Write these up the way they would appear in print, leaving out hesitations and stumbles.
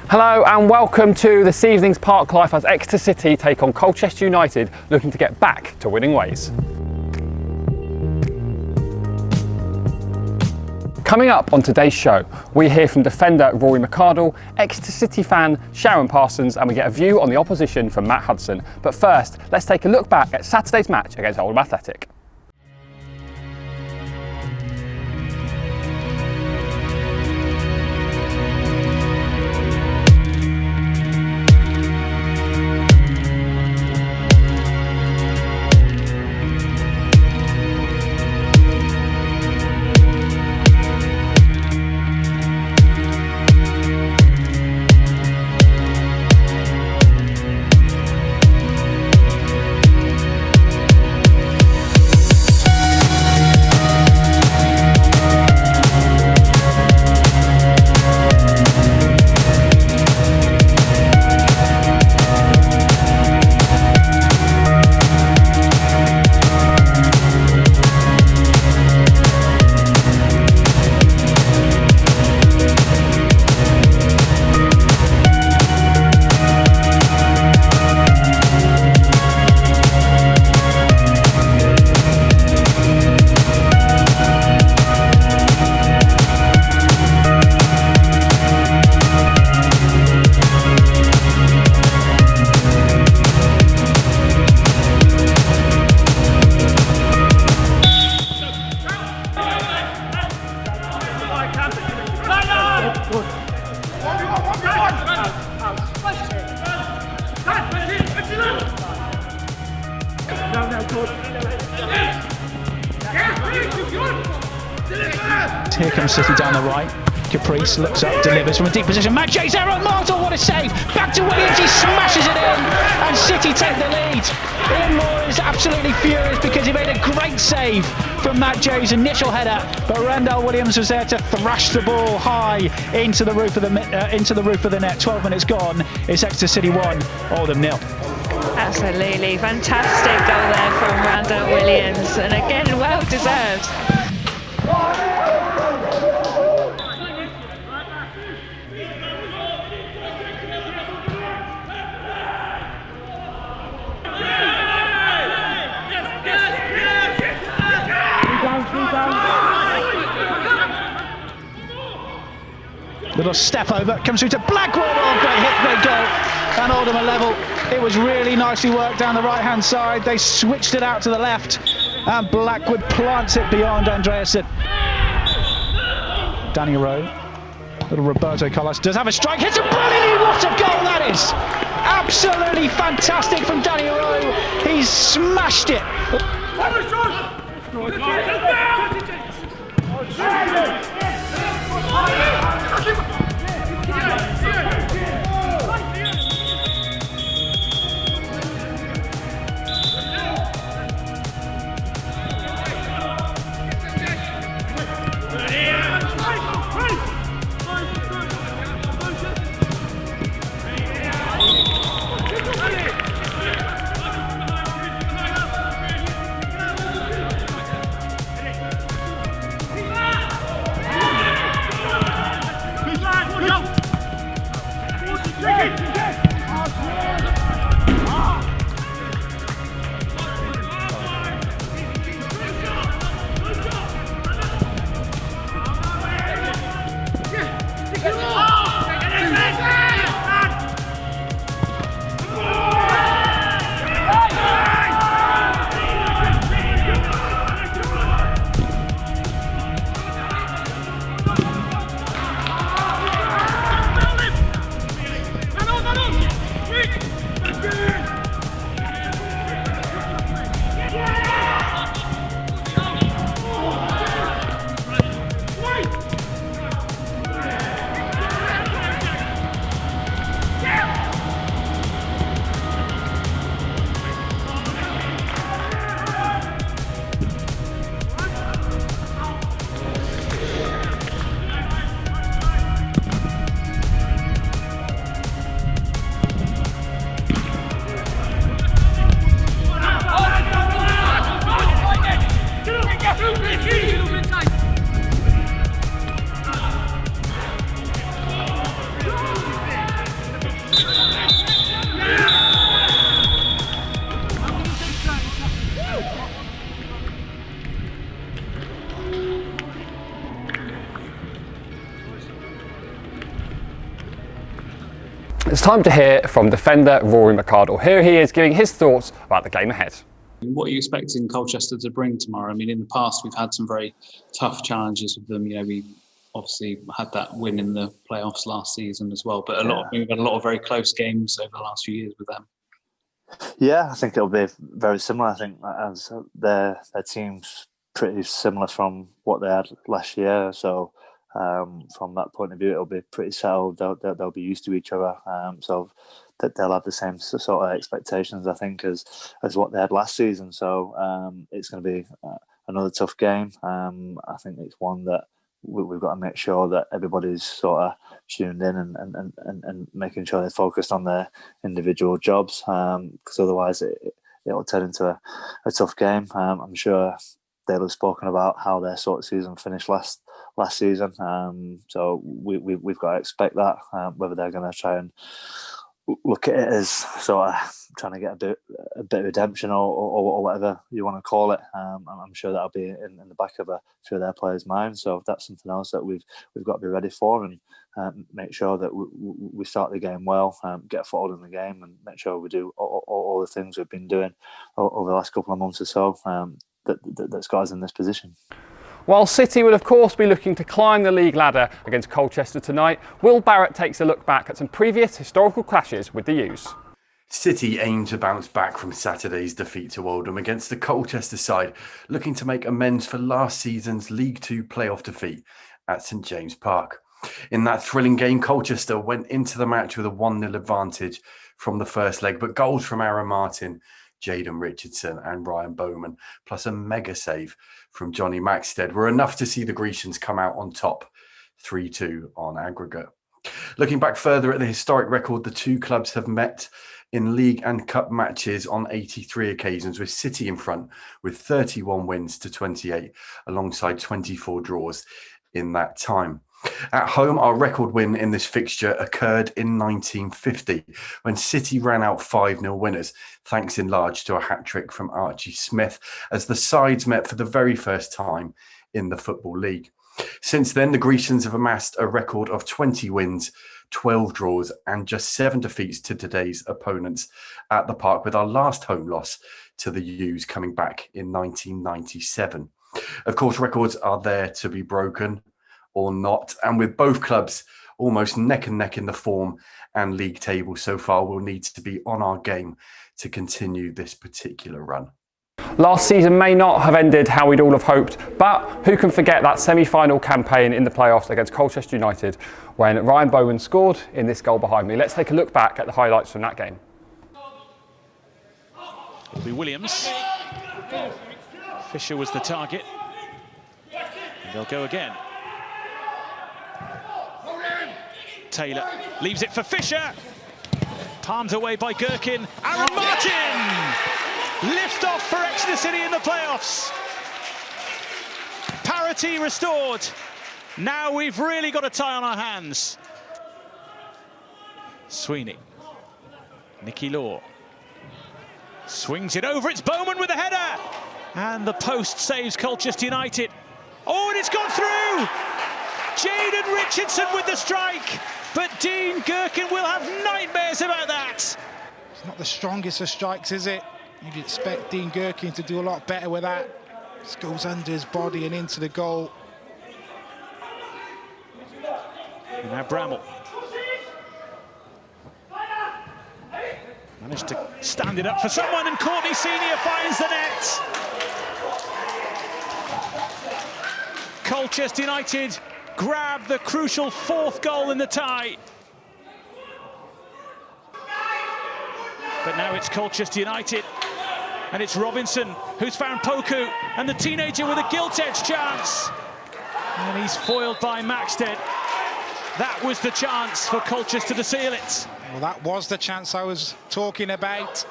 Hello and welcome to this evening's Park Life as Exeter City take on Colchester United, looking to get back to winning ways. Coming up on today's show, we hear from defender Rory McArdle, Exeter City fan Sharon Parsons, and we get a view on the opposition from Matt Hudson. But first, let's take a look back at Saturday's match against Oldham Athletic. Here comes City down the right. Caprice looks up, delivers from a deep position. Matt Jay's error. Martel, what a save! Back to Williams, he smashes it in, and City take the lead. Ian Moore is absolutely furious because he made a great save from Matt Jay's initial header, but Randall Williams was there to thrash the ball high into the roof of the net. 12 minutes gone. It's Exeter City 1, Oldham 0. Absolutely fantastic goal there from Randall Williams, and again well deserved. Little step over, comes through to Blackwood. Oh, great hit, great goal. And Oldham are level. It was really nicely worked down the right-hand side. They switched it out to the left, and Blackwood plants it beyond Andreasen. Danny Rowe, little Roberto Carlos does have a strike, hits it brilliantly. What a goal that is! Absolutely fantastic from Danny Rowe. He's smashed it. It's time to hear from defender Rory McArdle. Here he is giving his thoughts about the game ahead. What are you expecting Colchester to bring tomorrow? I mean, in the past, we've had some very tough challenges with them. We obviously had that win in the playoffs last season as well, but we've had a lot of very close games over the last few years with them. Yeah, I think it'll be very similar. I think as their team's pretty similar from what they had last year. So from that point of view, it'll be pretty settled. They'll be used to each other. So that they'll have the same sort of expectations, I think, as what they had last season. So it's going to be another tough game. I think it's one that we've got to make sure that everybody's sort of tuned in and making sure they're focused on their individual jobs, because otherwise it'll turn into a tough game. I'm sure they'll have spoken about how their sort of season finished last season. So we've got to expect that, whether they're going to try and look at it as sort of trying to get a bit of redemption or whatever you want to call it. I'm sure that'll be in the back of a few of their players' minds. So that's something else that we've got to be ready for, and make sure that we start the game well, get a foothold in the game, and make sure we do all the things we've been doing over the last couple of months or so that's got us in this position. While City will of course be looking to climb the league ladder against Colchester tonight, Will Barrett takes a look back at some previous historical clashes with the U's. City aim to bounce back from Saturday's defeat to Oldham against the Colchester side, looking to make amends for last season's League Two playoff defeat at St James Park. In that thrilling game, Colchester went into the match with a 1-0 advantage from the first leg, but goals from Aaron Martin, Jaden Richardson and Ryan Bowman, plus a mega save from Johnny Maxted, were enough to see the Grecians come out on top, 3-2 on aggregate. Looking back further at the historic record, the two clubs have met in league and cup matches on 83 occasions, with City in front with 31 wins to 28, alongside 24 draws in that time. At home, our record win in this fixture occurred in 1950, when City ran out 5-0 winners, thanks in large to a hat-trick from Archie Smith, as the sides met for the very first time in the Football League. Since then, the Grecians have amassed a record of 20 wins, 12 draws and just 7 defeats to today's opponents at the Park, with our last home loss to the U's coming back in 1997. Of course, records are there to be broken, or not, and with both clubs almost neck and neck in the form and league table so far, we'll need to be on our game to continue this particular run. Last season may not have ended how we'd all have hoped, but who can forget that semi-final campaign in the playoffs against Colchester United when Ryan Bowman scored in this goal behind me. Let's take a look back at the highlights from that game. It'll be Williams. Fisher was the target. And they'll go again. Taylor leaves it for Fisher. Palmed away by Gherkin. Aaron Martin! Lift off for Exeter City in the playoffs. Parity restored. Now we've really got a tie on our hands. Sweeney. Nicky Law. Swings it over. It's Bowman with a header. And the post saves Colchester United. Oh, and it's gone through! Jaden Richardson with the strike. But Dean Gherkin will have nightmares about that. It's not the strongest of strikes, is it? You'd expect Dean Gherkin to do a lot better with that. This goes under his body and into the goal. And now Bramall. Managed to stand it up for someone, and Courtney Senior finds the net. Colchester United grab the crucial 4th goal in the tie. But now it's Colchester United, and it's Robinson who's found Poku, and the teenager with a gilt-edged chance. And he's foiled by Maxted. That was the chance for Colchester to seal it. Well, that was the chance I was talking about.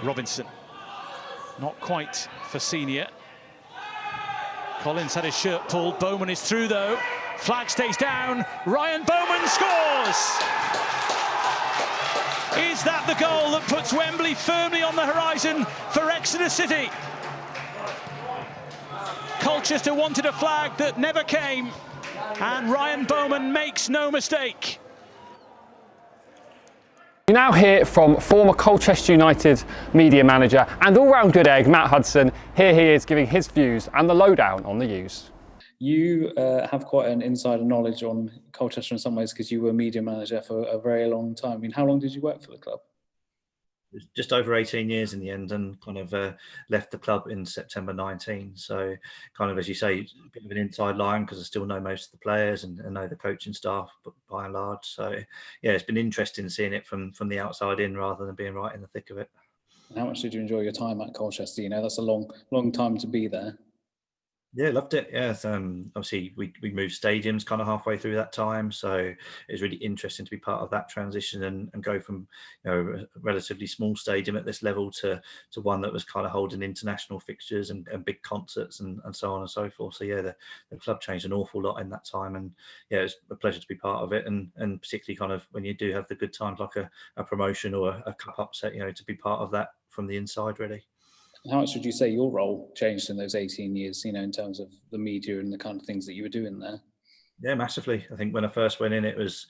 Robinson, not quite for Senior. Collins had his shirt pulled. Bowman is through though. Flag stays down. Ryan Bowman scores! Is that the goal that puts Wembley firmly on the horizon for Exeter City? Colchester wanted a flag that never came, and Ryan Bowman makes no mistake. We now hear from former Colchester United media manager and all-round good egg, Matt Hudson. Here he is giving his views and the lowdown on the U's. You have quite an insider knowledge on Colchester in some ways because you were media manager for a very long time. I mean, how long did you work for the club? Just over 18 years in the end, and kind of left the club in September 19. So kind of, as you say, a bit of an inside line because I still know most of the players and know the coaching staff, but by and large. So yeah, it's been interesting seeing it from the outside in rather than being right in the thick of it. How much did you enjoy your time at Colchester? You know, that's a long time to be there. Yeah, loved it. Yeah, obviously we moved stadiums kind of halfway through that time, so it was really interesting to be part of that transition and go from a relatively small stadium at this level to one that was kind of holding international fixtures and big concerts and so on and so forth. So yeah, the club changed an awful lot in that time, and yeah, it's a pleasure to be part of it, and particularly kind of when you do have the good times like a promotion or a cup upset, to be part of that from the inside really. How much would you say your role changed in those 18 years, in terms of the media and the kind of things that you were doing there? Yeah, massively. I think when I first went in, it was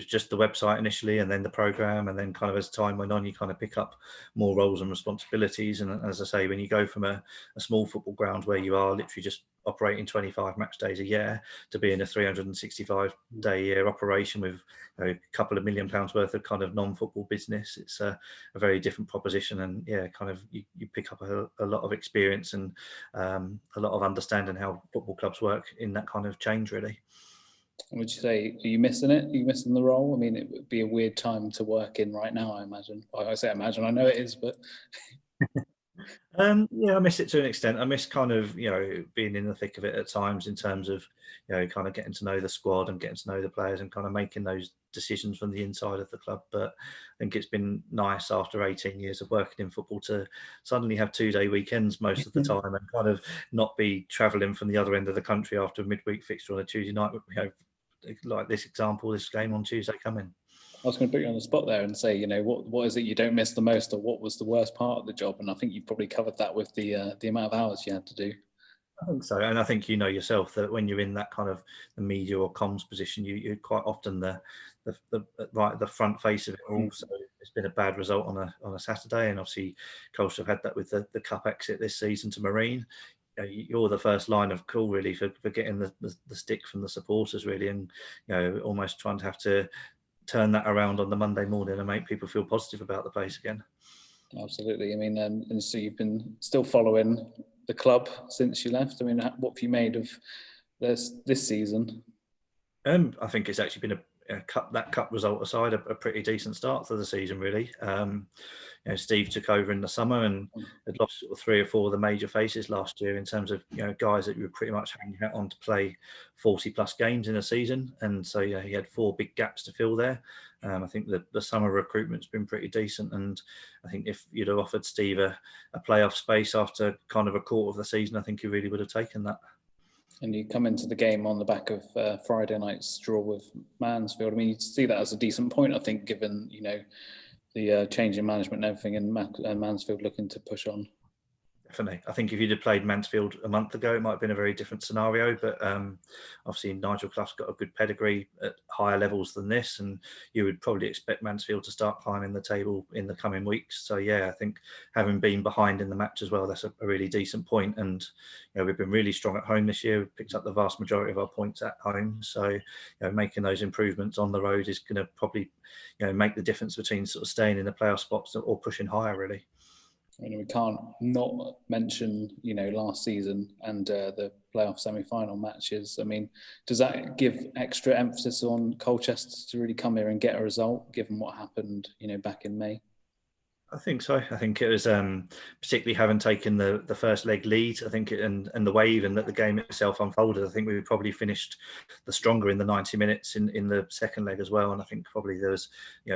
just the website initially, and then the program, and then kind of as time went on, you kind of pick up more roles and responsibilities. And as I say, when you go from a small football ground where you are literally just operating 25 match days a year to being a 365-day year operation with a couple of £1 million worth of kind of non-football business, it's a very different proposition. And yeah, kind of you pick up a lot of experience and a lot of understanding how football clubs work in that kind of change, really. Would you say, are you missing it? Are you missing the role? I mean, it would be a weird time to work in right now, I imagine. I say imagine, I know it is, but... Yeah, I miss it to an extent. I miss kind of, being in the thick of it at times in terms of, kind of getting to know the squad and getting to know the players and kind of making those decisions from the inside of the club. But I think it's been nice after 18 years of working in football to suddenly have 2-day weekends most of the time and kind of not be travelling from the other end of the country after a midweek fixture on a Tuesday night, like this game on Tuesday coming. I was going to put you on the spot there and say, what is it you don't miss the most, or what was the worst part of the job? And I think you've probably covered that with the amount of hours you had to do. I think so, and I think yourself that when you're in that kind of the media or comms position, you're quite often the front face of it all. So it's been a bad result on a Saturday, and obviously Colchester have had that with the cup exit this season to Marine. You're the first line of call really for getting the stick from the supporters really, and almost trying to have to turn that around on the Monday morning and make people feel positive about the place again. Absolutely. I mean, and so you've been still following the club since you left. I mean, what have you made of this season? I think it's actually been that cup result aside, a pretty decent start to the season, really. Steve took over in the summer and had lost sort of 3 or 4 of the major faces last year in terms of guys that you were pretty much hanging out on to play 40 plus games in a season, and so he had 4 big gaps to fill there. I think the summer recruitment's been pretty decent, and I think if you'd have offered Steve a playoff space after kind of a quarter of the season, I think he really would have taken that. And you come into the game on the back of Friday night's draw with Mansfield. I mean, you see that as a decent point, I think, given the change in management and everything, and Mansfield looking to push on. Definitely. I think if you'd have played Mansfield a month ago, it might have been a very different scenario. But obviously, Nigel Clough's got a good pedigree at higher levels than this, and you would probably expect Mansfield to start climbing the table in the coming weeks. So yeah, I think having been behind in the match as well, that's a really decent point. And we've been really strong at home this year. We've picked up the vast majority of our points at home. So making those improvements on the road is going to probably make the difference between sort of staying in the playoff spots or pushing higher, really. I mean, we can't not mention, last season and the playoff semi-final matches. I mean, does that give extra emphasis on Colchester to really come here and get a result, given what happened, back in May? I think so. I think it was particularly having taken the first leg lead. I think and the way even that the game itself unfolded. I think we probably finished the stronger in the 90 minutes in the second leg as well. And I think probably there was,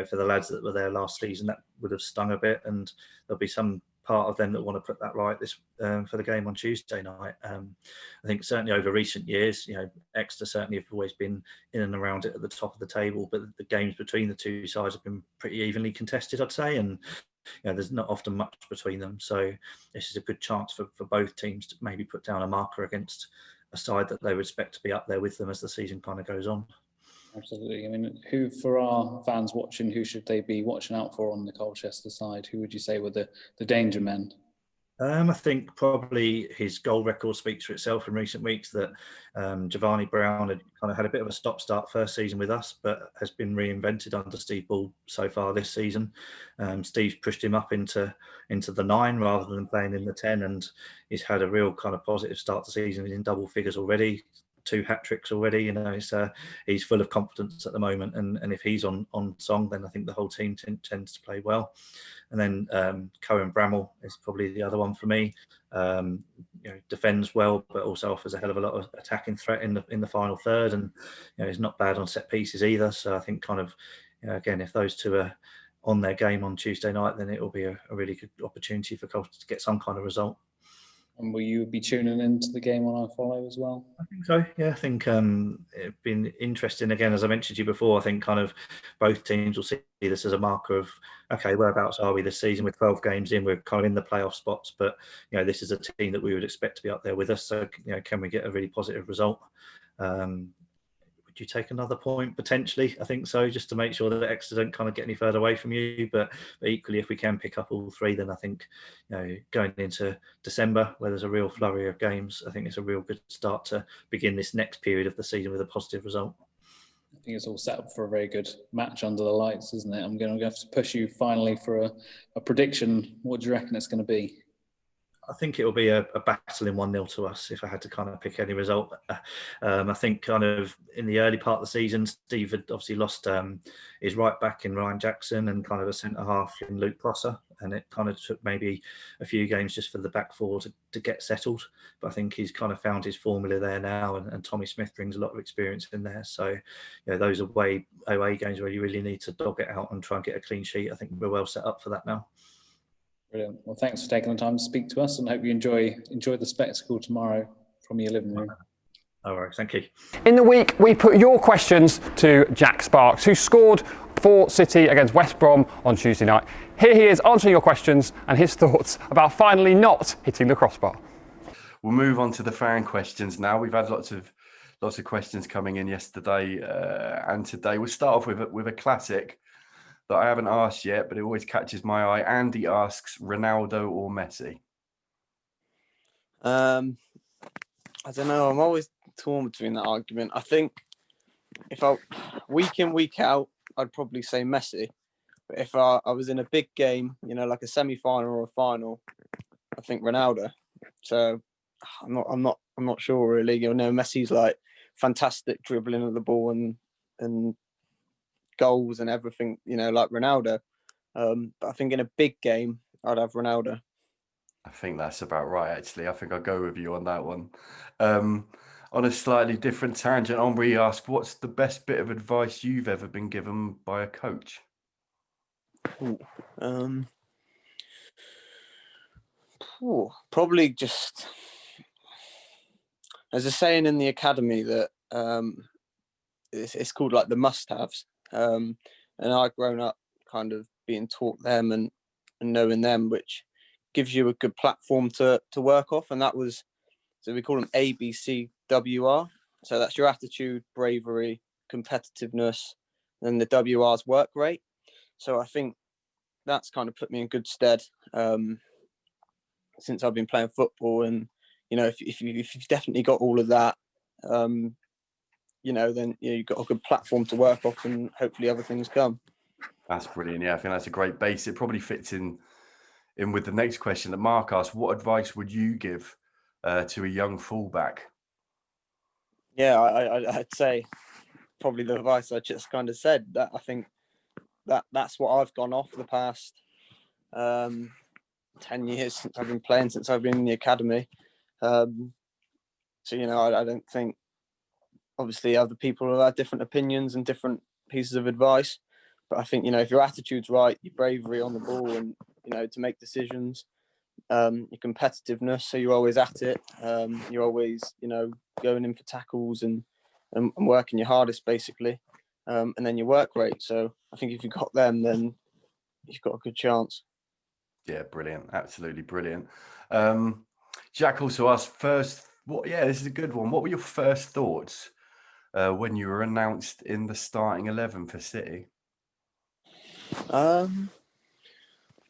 for the lads that were there last season, that would have stung a bit. And there'll be some part of them that want to put that right this for the game on Tuesday night. I think certainly over recent years, Exeter certainly have always been in and around it at the top of the table, but the games between the two sides have been pretty evenly contested, I'd say, and there's not often much between them. So this is a good chance for both teams to maybe put down a marker against a side that they would expect to be up there with them as the season kind of goes on. Absolutely. I mean, who, for our fans watching, who should they be watching out for on the Colchester side? Who would you say were the danger men? I think probably his goal record speaks for itself in recent weeks. That Giovanni Brown had kind of had a bit of a stop-start first season with us, but has been reinvented under Steve Ball so far this season. Steve's pushed him up into the 9 rather than playing in the 10, and he's had a real kind of positive start to the season. He's in double figures already, 2 hat-tricks already. He's full of confidence at the moment, and if he's on song, then I think the whole team tends to play well. And then Cohen Bramall is probably the other one for me. Defends well, but also offers a hell of a lot of attacking threat in the final third, and he's not bad on set pieces either. So I think again, if those two are on their game on Tuesday night, then it will be a really good opportunity for Colchester to get some kind of result. And will you be tuning into the game on iFollow as well? I think so. Yeah, I think it's been interesting. Again, as I mentioned to you before, I think kind of both teams will see this as a marker of, okay, whereabouts are we this season? With 12 games in, we're kind of in the playoff spots, but this is a team that we would expect to be up there with us. So can we get a really positive result? Would you take another point? Potentially, I think so, just to make sure that Exeter don't kind of get any further away from you. But equally, if we can pick up all 3, then I think going into December, where there's a real flurry of games, I think it's a real good start to begin this next period of the season with a positive result. I think it's all set up for a very good match under the lights, isn't it? I'm going to have to push you finally for a prediction. What do you reckon it's going to be? I think it will be a battling 1-0 to us if I had to kind of pick any result. I think kind of in the early part of the season, Steve had obviously lost his right back in Ryan Jackson and kind of a centre half in Luke Prosser, and it kind of took maybe a few games just for the back 4 to get settled. But I think he's kind of found his formula there now, and Tommy Smith brings a lot of experience in there. So those away games where you really need to dog it out and try and get a clean sheet, I think we're well set up for that now. Brilliant. Well, thanks for taking the time to speak to us, and hope you enjoy the spectacle tomorrow from your living room. All right, thank you. In the week, we put your questions to Jack Sparks, who scored for City against West Brom on Tuesday night. Here he is answering your questions and his thoughts about finally not hitting the crossbar. We'll move on to the fan questions now. We've had lots of questions coming in yesterday and today. We'll start off with a classic that I haven't asked yet, but it always catches my eye. Andy asks, Ronaldo or Messi? I don't know. I'm always torn between that argument. I think if I week in, week out, I'd probably say Messi. But if I was in a big game, like a semi-final or a final, I think Ronaldo. So I'm not sure really. Messi's like fantastic dribbling of the ball and goals and everything, like Ronaldo. But I think in a big game, I'd have Ronaldo. I think that's about right, actually. I think I'll go with you on that one. On a slightly different tangent, Omri asked, what's the best bit of advice you've ever been given by a coach? Probably just, there's a saying in the academy that it's called like the must-haves. And I've grown up kind of being taught them and knowing them, which gives you a good platform to work off. And that was, so we call them ABCWR. So that's your attitude, bravery, competitiveness, and the WR's work rate. So I think that's kind of put me in good stead since I've been playing football. And, if you've definitely got all of that, then you've got a good platform to work off, and hopefully other things come. That's brilliant. Yeah, I think that's a great base. It probably fits in with the next question that Mark asked. What advice would you give to a young fullback? Yeah, I'd say probably the advice I just kind of said. That I think that's what I've gone off the past 10 years since I've been playing, since I've been in the academy. So I don't think, obviously other people have had different opinions and different pieces of advice, but I think if your attitude's right, your bravery on the ball, and to make decisions, your competitiveness, so you're always at it, you're always going in for tackles and working your hardest basically, and then your work rate. So I think if you've got them, then you've got a good chance. Yeah, brilliant. Absolutely brilliant. Jack also asked this is a good one. What were your first thoughts when you were announced in the starting 11 for City?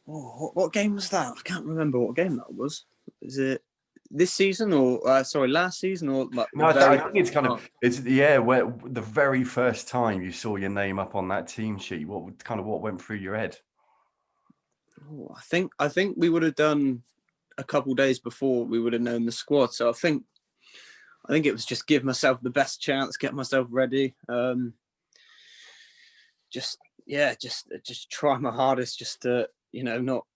What game was that? I can't remember what game that was. Is it this season or last season or like No, I think it's kind of where the very first time you saw your name up on that team sheet. What went through your head? I think we would have done a couple days before we would have known the squad. So I think it was just give myself the best chance, get myself ready. Just try my hardest, just to not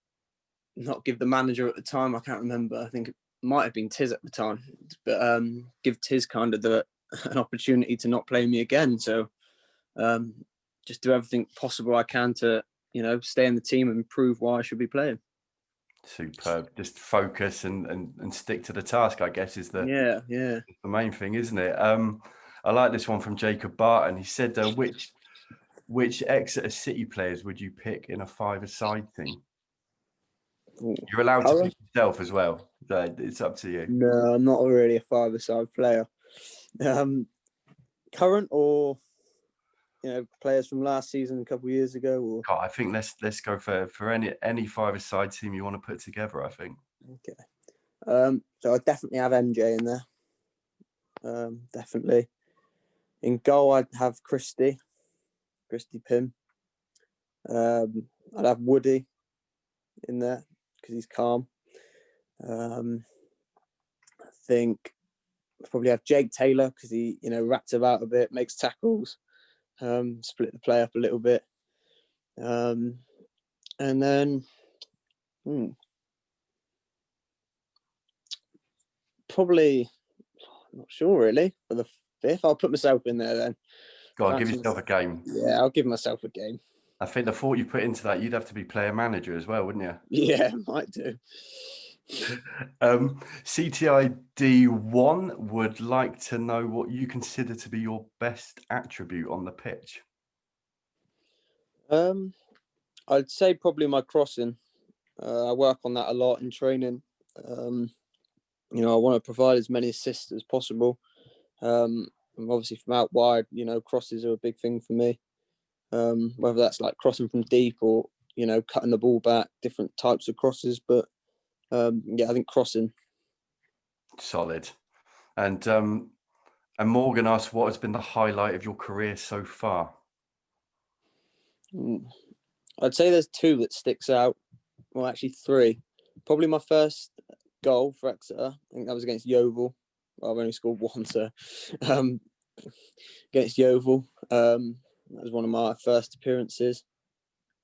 give the manager at the time. I can't remember. I think it might have been Tiz at the time, but give Tiz kind of an opportunity to not play me again. So just do everything possible I can to stay in the team and prove why I should be playing. Superb. Just focus and stick to the task, I guess, is the main thing, isn't it? I like this one from Jacob Barton. He said, which Exeter City players would you pick in a five-a-side team? Ooh. You're allowed to pick yourself as well. It's up to you. No, I'm not really a five-a-side player. Current or players from last season, a couple of years ago, or God, I think let's go for any five-a-side team you want to put together. I think. Okay. So I definitely have MJ in there. Definitely. In goal, I'd have Christy Pym. I'd have Woody in there because he's calm. I think I'd probably have Jake Taylor because he rats about a bit, makes tackles. Split the play up a little bit, and then probably I'm not sure really for the fifth. I'll put myself in there then. Go on, give yourself a game. Yeah, I'll give myself a game. I think the thought you put into that, you'd have to be player manager as well, wouldn't you? Yeah, might do. CTID1 would like to know what you consider to be your best attribute on the pitch. I'd say probably my crossing. I work on that a lot in training. I want to provide as many assists as possible. And obviously from out wide, crosses are a big thing for me. Whether that's like crossing from deep or, cutting the ball back, different types of crosses. But I think crossing. Solid. And Morgan asked, what has been the highlight of your career so far? I'd say there's two that sticks out. Well, actually three. Probably my first goal for Exeter. I think that was against Yeovil. Well, I've only scored one, so against Yeovil. That was one of my first appearances.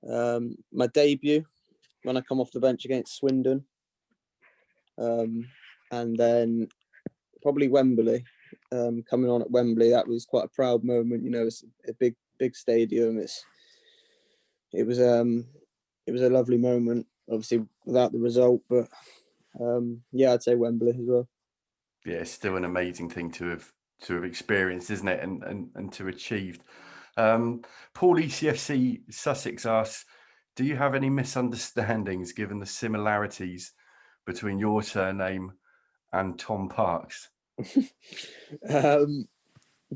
My debut when I come off the bench against Swindon. And then probably Wembley. Coming on at Wembley, that was quite a proud moment. It's a big stadium. It was a lovely moment. Obviously, without the result, but I'd say Wembley as well. Yeah, it's still an amazing thing to have experienced, isn't it? And to achieved. Paul ECFC Sussex asks, do you have any misunderstandings given the similarities between your surname and Tom Parks?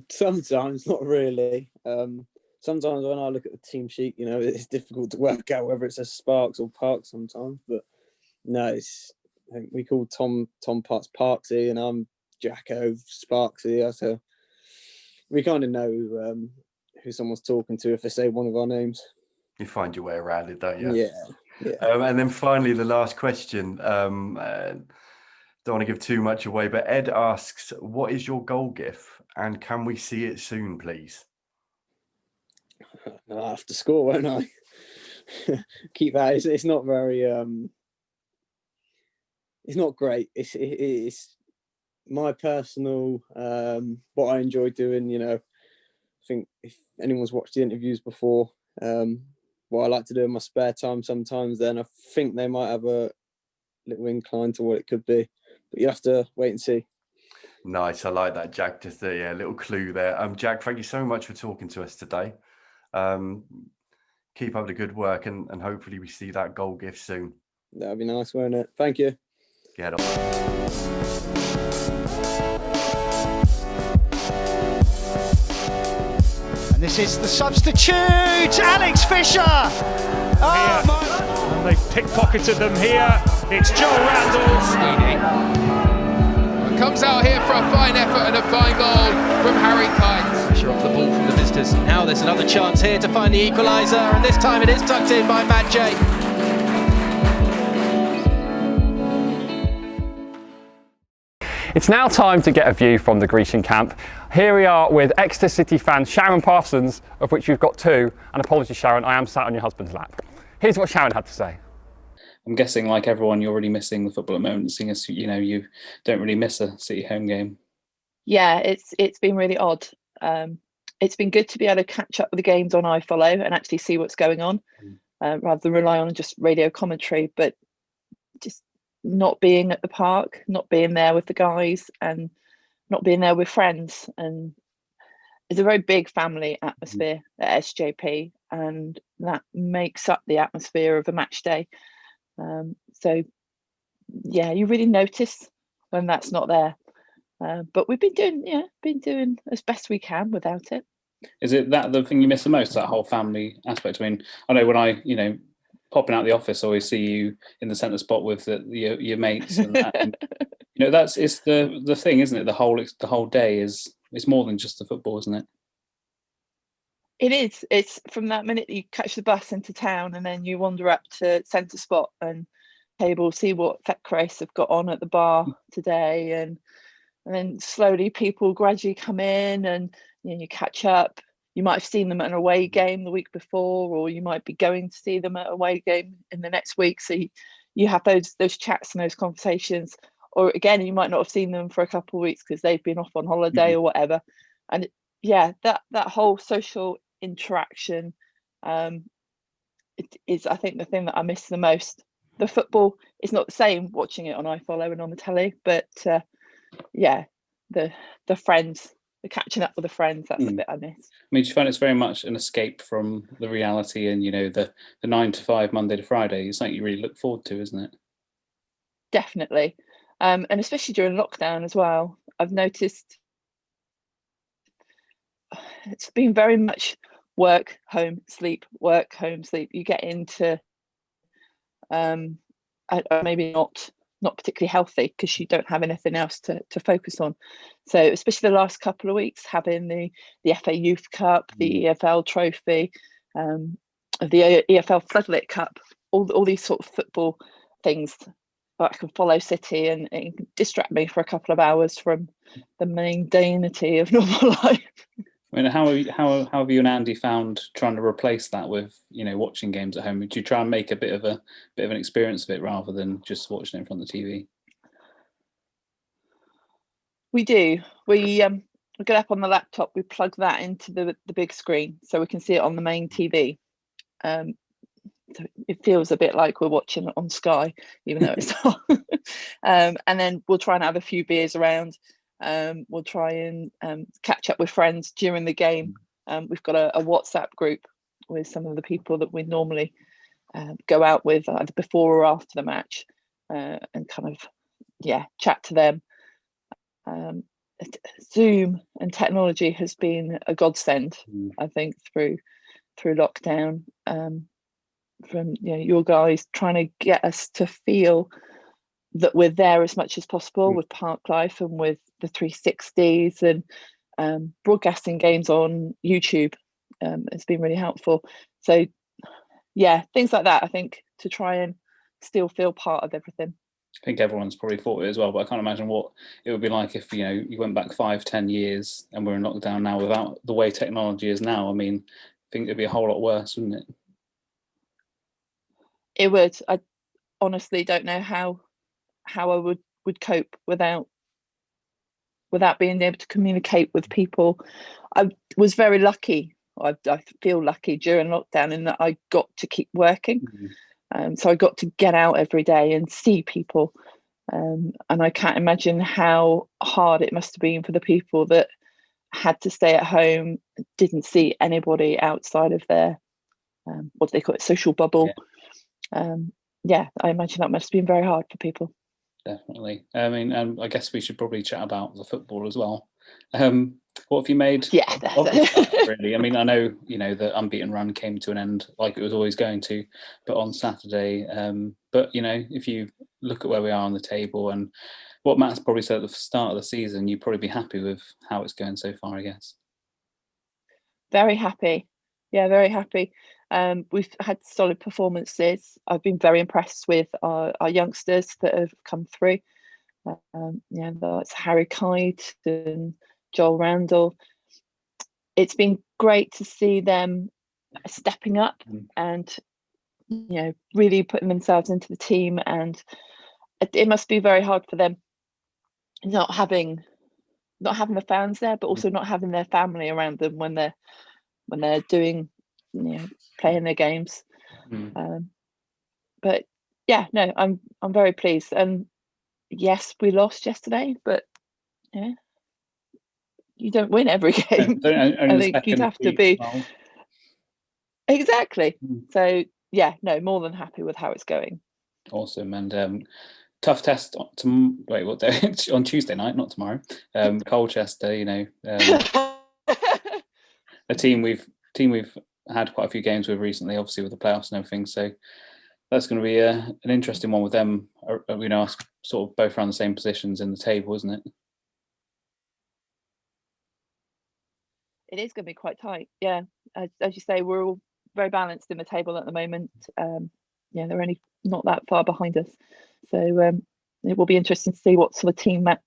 Sometimes, not really. Sometimes when I look at the team sheet, it's difficult to work out whether it says Sparks or Parks sometimes. But no, I think we call Tom Parks Parksy, and I'm Jacko Sparksy. So we kind of know who someone's talking to if they say one of our names. You find your way around it, don't you? Yeah. And then finally, the last question. Don't want to give too much away, but Ed asks, what is your goal gif? And can we see it soon, please? I'll have to score, won't I? Keep that. It's not very... it's not great. It's my personal... what I enjoy doing, I think if anyone's watched the interviews before, what I like to do in my spare time sometimes, then I think they might have a little incline to what it could be. But you have to wait and see. Nice. I like that, Jack. Just a little clue there. Jack, thank you so much for talking to us today. Keep up the good work and hopefully we see that goal gift soon. That'd be nice, won't it? Thank you. Get on. And this is the substitute, Alex Fisher. Oh, my. And they've pickpocketed them here. It's Joel Randall. Comes out here for a fine effort and a fine goal from Harry Kite. Pressure off the ball from the visitors. Now there's another chance here to find the equaliser, and this time it is tucked in by Matt J. It's now time to get a view from the Grecian camp. Here we are with Exeter City fan Sharon Parsons, of which we've got two. And apologies, Sharon, I am sat on your husband's lap. Here's what Sharon had to say. I'm guessing, like everyone, you're really missing the football at the moment, seeing as you don't really miss a City home game. Yeah, it's been really odd. It's been good to be able to catch up with the games on iFollow and actually see what's going on, rather than rely on just radio commentary. But just not being at the park, not being there with the guys, and not being there with friends, and it's a very big family atmosphere at SJP, and that makes up the atmosphere of a match day. So yeah, you really notice when that's not there. But we've been doing as best we can without it. Is it that the thing you miss the most, that whole family aspect? I mean, I know when I, popping out the office, I always see you in the centre spot with your mates, and that. And, it's the thing, isn't it? The whole day it's more than just the football, isn't it? It is. It's from that minute you catch the bus into town, and then you wander up to centre spot and table, see what Fekres have got on at the bar today, and then slowly people gradually come in, and you catch up. You might have seen them at an away game the week before, or you might be going to see them at an away game in the next week. So you have those chats and those conversations. Or again, you might not have seen them for a couple of weeks because they've been off on holiday or whatever. And yeah, that whole social interaction it is, I think, the thing that I miss the most. The football is not the same watching it on iFollow and on the telly, but yeah, the friends, the catching up with the friends, that's the bit I miss. I mean, do you find it's very much an escape from the reality and the 9 to 5 Monday to Friday? It's something you really look forward to, isn't it? Definitely. And especially during lockdown as well, I've noticed it's been very much work, home, sleep, work, home, sleep. You get into maybe not particularly healthy because you don't have anything else to focus on. So especially the last couple of weeks, having the FA Youth Cup, the EFL Trophy, the EFL Floodlit Cup, all these sort of football things, I can follow City and it can distract me for a couple of hours from the mundanity of normal life. I mean, how have you and Andy found trying to replace that with watching games at home? Do you try and make a bit of an experience of it rather than just watching it in front of the TV? We do. We get up on the laptop. We plug that into the big screen so we can see it on the main TV. So it feels a bit like we're watching it on Sky, even though it's not. And then we'll try and have a few beers around. We'll try and catch up with friends during the game. We've got a WhatsApp group with some of the people that we normally go out with either before or after the match, and kind of chat to them. Zoom and technology has been a godsend, I think, through lockdown. From your guys trying to get us to feel that we're there as much as possible with Park Life and with the 360s and broadcasting games on YouTube. It's been really helpful. So yeah, things like that, I think, to try and still feel part of everything. I think everyone's probably thought it as well, but I can't imagine what it would be like if you went back 5-10 years and we're in lockdown now without the way technology is now. I mean, I think it'd be a whole lot worse, wouldn't it? It would. I honestly don't know how I would cope without being able to communicate with people. I was very lucky. I feel lucky during lockdown in that I got to keep working. So I got to get out every day and see people. And I can't imagine how hard it must have been for the people that had to stay at home, didn't see anybody outside of their, what do they call it, social bubble. I imagine that must have been very hard for people. Definitely. I mean, I guess we should probably chat about the football as well. What have you made Yeah, of the start, really? I mean, I know, the unbeaten run came to an end like it was always going to, but on Saturday. But, if you look at where we are on the table and what Matt's probably said at the start of the season, you'd probably be happy with how it's going so far, I guess. Very happy. Yeah, very happy. We've had solid performances. I've been very impressed with our youngsters that have come through. That's Harry Kite and Joel Randall. It's been great to see them stepping up and really putting themselves into the team, and it must be very hard for them not having the fans there, but also not having their family around them when they're doing playing their games. But yeah, no, I'm very pleased. And yes, we lost yesterday, but you don't win every game. I think you'd have to be exactly. So yeah, no, more than happy with how it's going. Awesome. And tough test what day? On Tuesday night, not tomorrow. Colchester, a team we've had quite a few games with recently, obviously with the playoffs and everything. So that's going to be an interesting one with them. Us sort of both around the same positions in the table, isn't it? It is going to be quite tight. Yeah, as you say, we're all very balanced in the table at the moment. They're only not that far behind us. So it will be interesting to see what sort of team Matt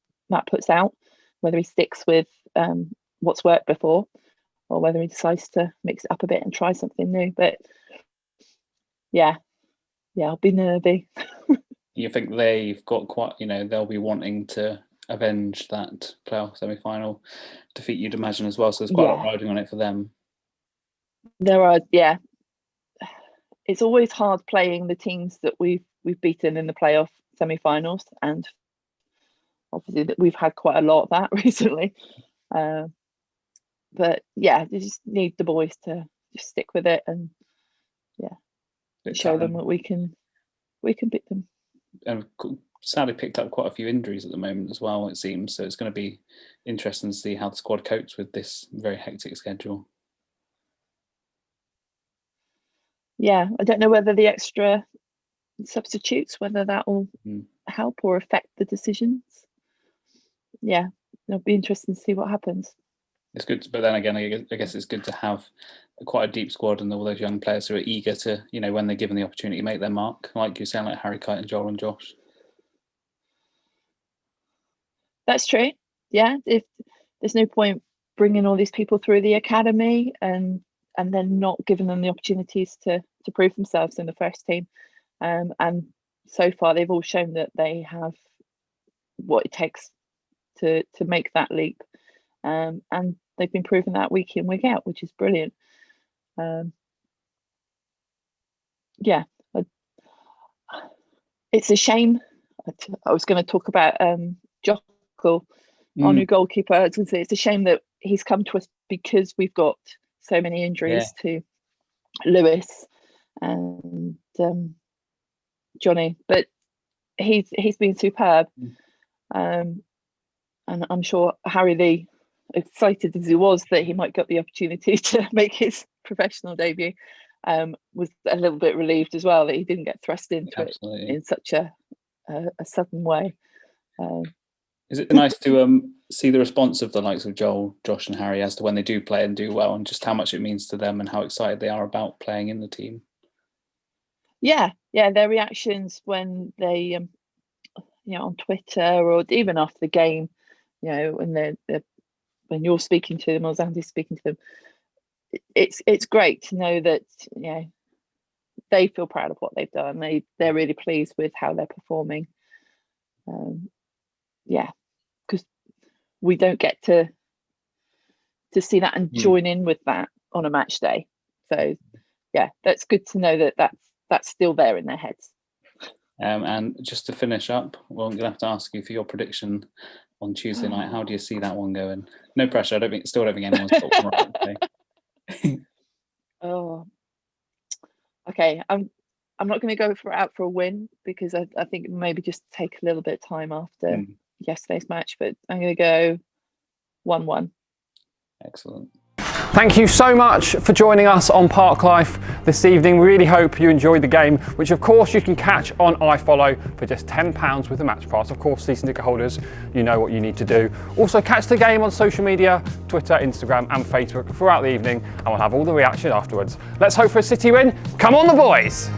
puts out, whether he sticks with what's worked before, or whether he decides to mix it up a bit and try something new. But yeah, I'll be nervy. You think they've got quite, they'll be wanting to avenge that playoff semi-final defeat, you'd imagine, as well. So there's quite a lot riding on it for them. There are, yeah. It's always hard playing the teams that we've beaten in the playoff semi-finals, and obviously that we've had quite a lot of that recently. But yeah, you just need the boys to just stick with it and show them that we can beat them. And sadly picked up quite a few injuries at the moment as well, it seems. So it's going to be interesting to see how the squad copes with this very hectic schedule. Yeah, I don't know whether the extra substitutes, whether that will help or affect the decisions. Yeah, it'll be interesting to see what happens. It's good, but then again, I guess it's good to have quite a deep squad and all those young players who are eager to, when they're given the opportunity, make their mark. Like you sound like Harry Kite and Joel and Josh. That's true. Yeah, if there's no point bringing all these people through the academy and then not giving them the opportunities to prove themselves in the first team. And so far, they've all shown that they have what it takes to make that leap. And they've been proving that week in, week out, which is brilliant. It's a shame. I was going to talk about Jockle, our new goalkeeper. I was going to say it's a shame that he's come to us because we've got so many injuries to Lewis and Johnny, but he's been superb. And I'm sure Harry Lee, excited as he was that he might get the opportunity to make his professional debut, was a little bit relieved as well that he didn't get thrust into it in such a sudden way. Is it nice to see the response of the likes of Joel, Josh and Harry as to when they do play and do well, and just how much it means to them and how excited they are about playing in the team? Yeah, their reactions when they on Twitter or even after the game, when they're when you're speaking to them or Zandy's speaking to them, it's great to know that they feel proud of what they've done. They're really pleased with how they're performing. Because we don't get to see that and join in with that on a match day. So that's good to know that that's still there in their heads. And just to finish up, well, I'm going to have to ask you for your prediction on Tuesday night. How do you see that one going? No pressure. I don't think anyone's got one right today. Oh, okay. I'm not going to go out for a win because I think maybe just take a little bit of time after yesterday's match. But I'm going to go 1-1. Excellent. Thank you so much for joining us on Park Life this evening. We really hope you enjoyed the game, which of course you can catch on iFollow for just £10 with a match pass. Of course, season ticket holders, you know what you need to do. Also catch the game on social media, Twitter, Instagram and Facebook throughout the evening, and we'll have all the reaction afterwards. Let's hope for a City win. Come on the boys!